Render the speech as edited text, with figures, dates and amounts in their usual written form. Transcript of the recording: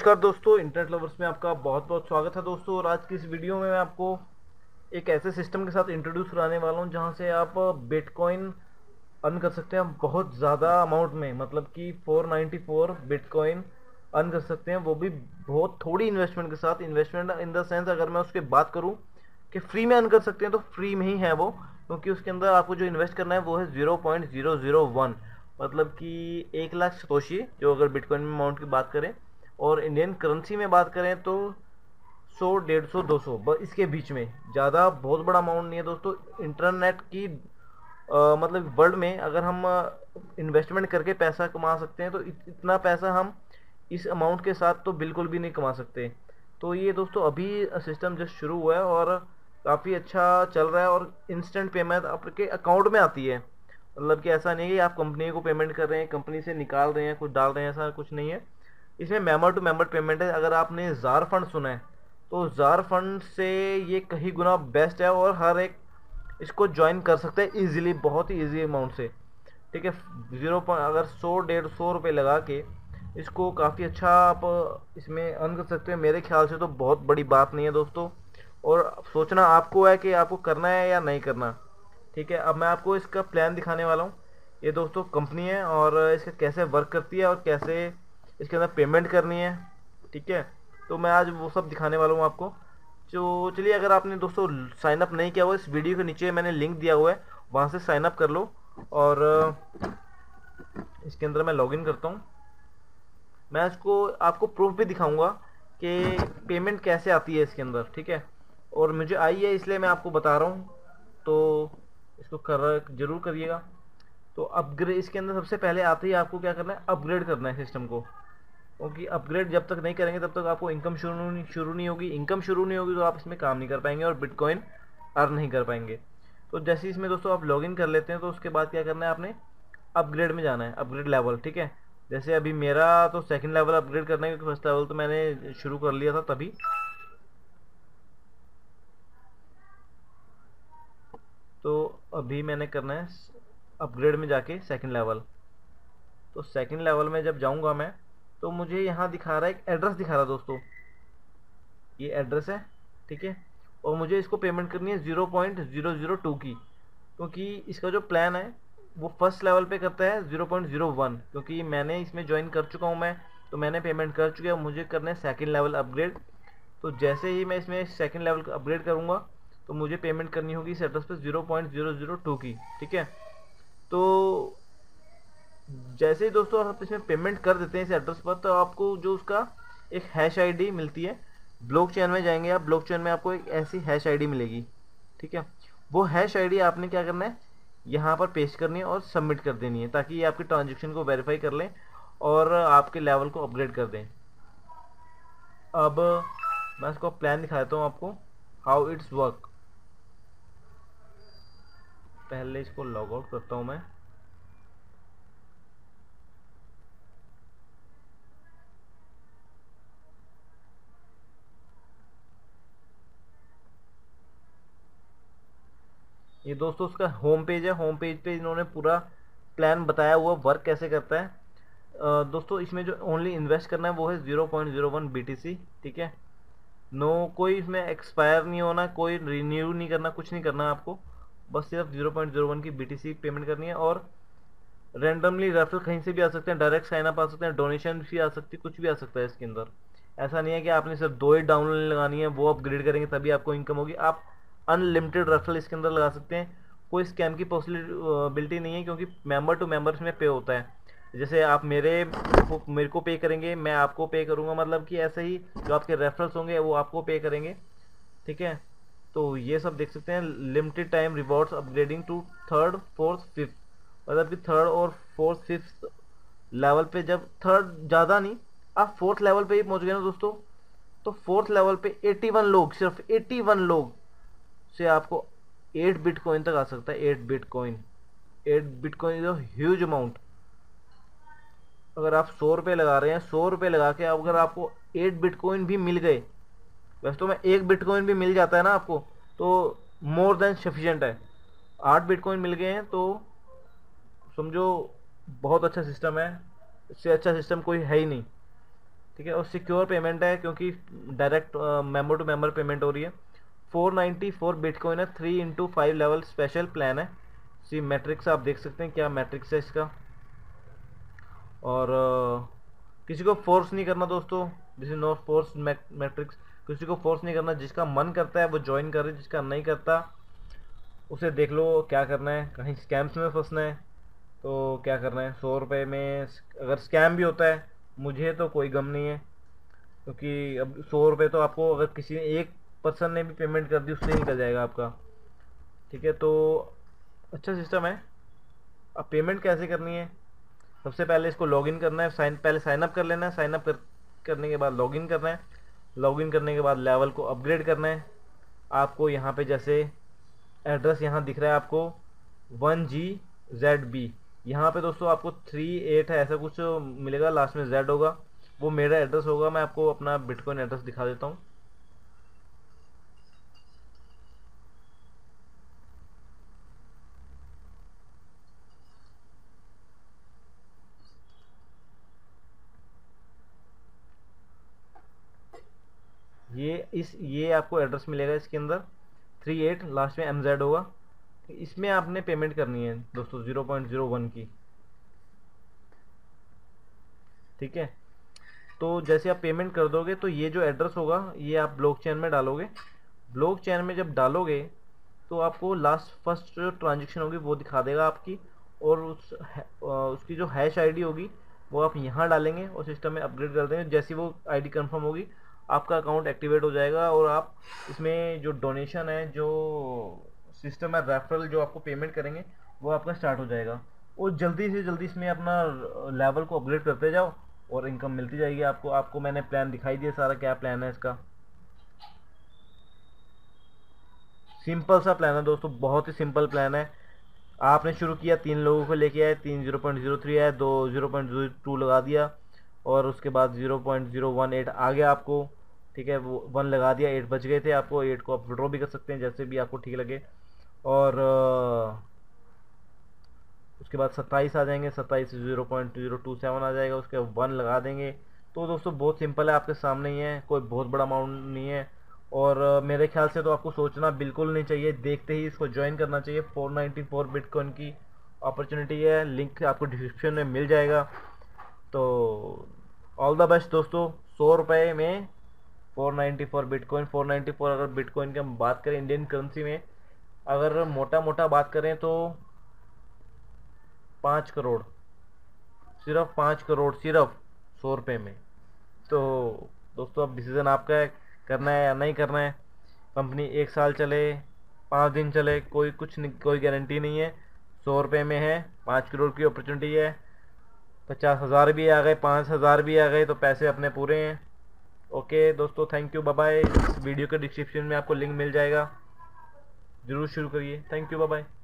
नमस्कार दोस्तों, internet lovers में आपका बहुत बहुत स्वागत है दोस्तों। और आज की इस वीडियो में मैं आपको एक ऐसे सिस्टम के साथ इंट्रोड्यूस कराने वाला हूं जहां से आप बिटकॉइन अर्न कर सकते हैं बहुत ज़्यादा अमाउंट में, मतलब कि 494 बिटकॉइन अर्न कर सकते हैं, वो भी बहुत थोड़ी इन्वेस्टमेंट के साथ। इन्वेस्टमेंट इन द सेंस अगर मैं उसकी बात करूं कि फ्री में अर्न कर सकते हैं तो फ्री में ही है वो, क्योंकि उसके अंदर आपको जो इन्वेस्ट करना है वो है 0.001, मतलब कि 1 लाख सतोशी, जो अगर बिटकॉइन में अमाउंट की बात करें। और इंडियन करेंसी में बात करें तो 100, 150, 200, बस इसके बीच में, ज़्यादा बहुत बड़ा अमाउंट नहीं है दोस्तों। इंटरनेट की मतलब वर्ल्ड में अगर हम इन्वेस्टमेंट करके पैसा कमा सकते हैं तो इतना पैसा हम इस अमाउंट के साथ तो बिल्कुल भी नहीं कमा सकते। तो ये दोस्तों अभी सिस्टम जस्ट शुरू हुआ है और काफ़ी अच्छा चल रहा है, और इंस्टेंट पेमेंट आपके अकाउंट में आती है। मतलब कि ऐसा नहीं है कि आप कंपनी को पेमेंट कर रहे हैं, कंपनी से निकाल रहे हैं, कुछ डाल रहे हैं, ऐसा कुछ नहीं है। इसमें मेंबर टू मेंबर पेमेंट है। अगर आपने जार फंड सुना है तो जार फंड से ये कहीं गुना बेस्ट है, और हर एक इसको ज्वाइन कर सकते हैं इजीली, बहुत ही इजी अमाउंट से। ठीक है, अगर 100, 150 रुपये लगा के इसको काफ़ी अच्छा आप इसमें अर्न कर सकते हैं। मेरे ख्याल से तो बहुत बड़ी बात नहीं है दोस्तों, और सोचना आपको है कि आपको करना है या नहीं करना। ठीक है, अब मैं आपको इसका प्लान दिखाने वाला हूँ। ये दोस्तों कंपनी है और इसका कैसे वर्क करती है और कैसे इसके अंदर पेमेंट करनी है। ठीक है, तो मैं आज वो सब दिखाने वाला हूँ आपको। तो चलिए, अगर आपने दोस्तों साइन अप नहीं किया हुआ, इस वीडियो के नीचे मैंने लिंक दिया हुआ है, वहाँ से साइन अप कर लो। और इसके अंदर मैं लॉगिन करता हूँ। मैं इसको आपको प्रूफ भी दिखाऊंगा कि पेमेंट कैसे आती है इसके अंदर। ठीक है, और मुझे आई है इसलिए मैं आपको बता रहा हूँ, तो इसको कर जरूर करिएगा। तो अपग्रेड इसके अंदर सबसे पहले आते ही आपको क्या करना है, अपग्रेड करना है सिस्टम को, क्योंकि अपग्रेड जब तक नहीं करेंगे तब तक आपको इनकम शुरू नहीं होगी। इनकम शुरू नहीं होगी तो आप इसमें काम नहीं कर पाएंगे और बिटकॉइन अर्न नहीं कर पाएंगे। तो जैसे इसमें दोस्तों आप लॉगिन कर लेते हैं तो उसके बाद क्या करना है, आपने अपग्रेड में जाना है, अपग्रेड लेवल। ठीक है, जैसे अभी मेरा तो सेकंड लेवल अपग्रेड करना है, क्योंकि फर्स्ट लेवल तो मैंने शुरू कर लिया था तभी। तो अभी मैंने करना है अपग्रेड में जाके सेकंड लेवल। तो सेकंड लेवल में जब जाऊंगा मैं, तो मुझे यहाँ दिखा रहा है, एक एड्रेस दिखा रहा है दोस्तों, ये एड्रेस है। ठीक है, और मुझे इसको पेमेंट करनी है 0.002 की, क्योंकि इसका जो प्लान है वो फर्स्ट लेवल पे करता है 0.01, क्योंकि मैंने इसमें ज्वाइन कर चुका हूँ मैं, तो मैंने पेमेंट कर चुका है। मुझे करना है सेकंड लेवल अपग्रेड। तो जैसे ही मैं इसमें सेकंड लेवल अपग्रेड करूँगा तो मुझे पेमेंट करनी होगी इस एड्रेस पे 0.002 की। ठीक है, तो जैसे ही दोस्तों आप इसमें पेमेंट कर देते हैं इस एड्रेस पर, तो आपको जो उसका एक हैश आईडी मिलती है। ब्लॉकचेन में जाएंगे आप, ब्लॉकचेन में आपको एक ऐसी हैश आईडी मिलेगी। ठीक है, वो हैश आईडी आपने क्या करना है, यहाँ पर पेस्ट करनी है और सबमिट कर देनी है, ताकि ये आपके ट्रांजेक्शन को वेरीफाई कर लें और आपके लेवल को अपग्रेड कर दें। अब मैं इसको प्लान दिखाता हूँ आपको, हाउ इट्स वर्क। पहले इसको लॉग आउट करता हूँ मैं। ये दोस्तों उसका होम पेज है। होम पेज पे इन्होंने पूरा प्लान बताया हुआ, वर्क कैसे करता है। दोस्तों इसमें जो ओनली इन्वेस्ट करना है वो है 0.01 BTC। ठीक है, नो कोई इसमें एक्सपायर नहीं होना, कोई रिन्यू नहीं करना, कुछ नहीं करना आपको, बस सिर्फ 0.01 की BTC पेमेंट करनी है। और रेंडमली रेफरल कहीं से भी आ सकते हैं, डायरेक्ट साइन अप आ सकते हैं, डोनेशन भी आ सकती है, कुछ भी आ सकता है इसके अंदर। ऐसा नहीं है कि आपने सिर्फ 2 ही डाउनलोड लगानी है, वो अपग्रेड करेंगे तभी आपको इनकम होगी। आप अनलिमिटेड रेफरल इसके अंदर लगा सकते हैं, कोई स्कैम की पॉसिबिलिटी नहीं है, क्योंकि मेंबर टू मेंबर इसमें पे होता है। जैसे आप मेरे को पे करेंगे, मैं आपको पे करूंगा, मतलब कि ऐसे ही जो आपके रेफरल्स होंगे वो आपको पे करेंगे। ठीक है, तो ये सब देख सकते हैं। Limited time rewards upgrading to third, fourth, fifth, मतलब कि थर्ड और फोर्थ, फिफ्थ लेवल पे, जब थर्ड ज़्यादा नहीं, आप फोर्थ लेवल पे ही पहुंच गए ना दोस्तों, तो फोर्थ लेवल पे 81 लोग, सिर्फ 81 लोग से आपको 8 बिटकॉइन तक आ सकता है। 8 bitcoin, 8 bitcoin is a huge amount. अगर आप 100 रुपये लगा रहे हैं, 100 रुपये लगा के अगर आपको 8 बिटकॉइन भी मिल गए, वैसे तो मैं 1 बिटकॉइन भी मिल जाता है ना आपको, तो मोर देन सफिशियंट है। 8 बिटकॉइन मिल गए हैं तो समझो बहुत अच्छा सिस्टम है, इससे अच्छा सिस्टम कोई है ही नहीं। ठीक है, और सिक्योर पेमेंट है क्योंकि direct member to member payment हो रही है। 494 बिटकॉइन है, 3x5 लेवल स्पेशल प्लान है। सी मैट्रिक्स आप देख सकते हैं क्या मैट्रिक्स है इसका। और किसी को फोर्स नहीं करना दोस्तों, this is not force matrix. किसी को फोर्स नहीं करना, जिसका मन करता है वो ज्वाइन करे, जिसका नहीं करता उसे देख लो क्या करना है। कहीं स्कैम्स में फंसना है तो क्या करना है, 100 रुपये में अगर स्कैम भी होता है मुझे तो कोई गम नहीं है, क्योंकि अब 100 रुपये तो आपको अगर किसी ने एक पर्सन ने भी पेमेंट कर दी उससे निकल जाएगा आपका। ठीक है, तो अच्छा सिस्टम है। अब पेमेंट कैसे करनी है, सबसे पहले इसको लॉगिन करना है, पहले साइन अप कर लेना है, साइन अप करने के बाद लॉगिन करना है, लॉगिन करने के बाद लेवल को अपग्रेड करना है। आपको यहाँ पे जैसे एड्रेस यहाँ दिख रहा है आपको 1GZB, यहाँ पे दोस्तों आपको 38 है ऐसा कुछ मिलेगा, लास्ट में Z होगा, वो मेरा एड्रेस होगा। मैं आपको अपना बिटकॉइन एड्रेस दिखा देता हूँ। ये आपको एड्रेस मिलेगा इसके अंदर 38 लास्ट में MZ होगा। इसमें आपने पेमेंट करनी है दोस्तों 0.01 की। ठीक है, तो जैसे आप पेमेंट कर दोगे तो ये जो एड्रेस होगा ये आप ब्लॉकचेन में डालोगे। ब्लॉकचेन में जब डालोगे तो आपको लास्ट फर्स्ट जो ट्रांजेक्शन होगी वो दिखा देगा आपकी, और उसकी जो हैश आईडी होगी वो आप यहाँ डालेंगे और सिस्टम में अपग्रेड कर देंगे। जैसी वो आईडी कंफर्म होगी आपका अकाउंट एक्टिवेट हो जाएगा, और आप इसमें जो डोनेशन है, जो सिस्टम है रेफरल जो आपको पेमेंट करेंगे वो आपका स्टार्ट हो जाएगा। और जल्दी से जल्दी इसमें अपना लेवल को अपग्रेड करते जाओ और इनकम मिलती जाएगी आपको। आपको मैंने प्लान दिखाई दिया सारा, क्या प्लान है इसका। सिंपल सा प्लान है दोस्तों, बहुत ही सिंपल प्लान है। आपने शुरू किया, 3 लोगों को लेके आए, 3 0.03 आए, 2 0.02 लगा दिया, और उसके बाद 0.018 आ गया आपको। ठीक है, वो 1 लगा दिया, 8 बच गए थे आपको। 8 को आप विड्रॉ भी कर सकते हैं जैसे भी आपको ठीक लगे। और उसके बाद 27 आ जाएंगे, 27 0.027 आ जाएगा, उसके 1 लगा देंगे। तो दोस्तों बहुत सिंपल है, आपके सामने ही है, कोई बहुत बड़ा अमाउंट नहीं है। और मेरे ख्याल से तो आपको सोचना बिल्कुल नहीं चाहिए, देखते ही इसको ज्वाइन करना चाहिए। 494 बिटकॉइन की अपॉर्चुनिटी है, लिंक आपको डिस्क्रिप्शन में मिल जाएगा। तो ऑल द बेस्ट दोस्तों। 100 रुपये में 494 बिटकॉइन। 494 अगर बिटकॉइन की हम बात करें इंडियन करेंसी में, अगर मोटा मोटा बात करें तो 5 करोड़, सिर्फ 5 करोड़, सिर्फ 100 रुपये में। तो दोस्तों अब डिसीज़न आपका है, करना है या नहीं करना है। कंपनी 1 साल चले, 5 दिन चले, कोई कुछ नहीं, कोई गारंटी नहीं है। 100 रुपये में है, 5 करोड़ की अपॉर्चुनिटी है। 50,000 भी आ गए, 5,000 भी आ गए तो पैसे अपने पूरे हैं। ओके दोस्तों, थैंक यू, बाय बाय। इस वीडियो के डिस्क्रिप्शन में आपको लिंक मिल जाएगा, ज़रूर शुरू करिए। Thank you, bye bye.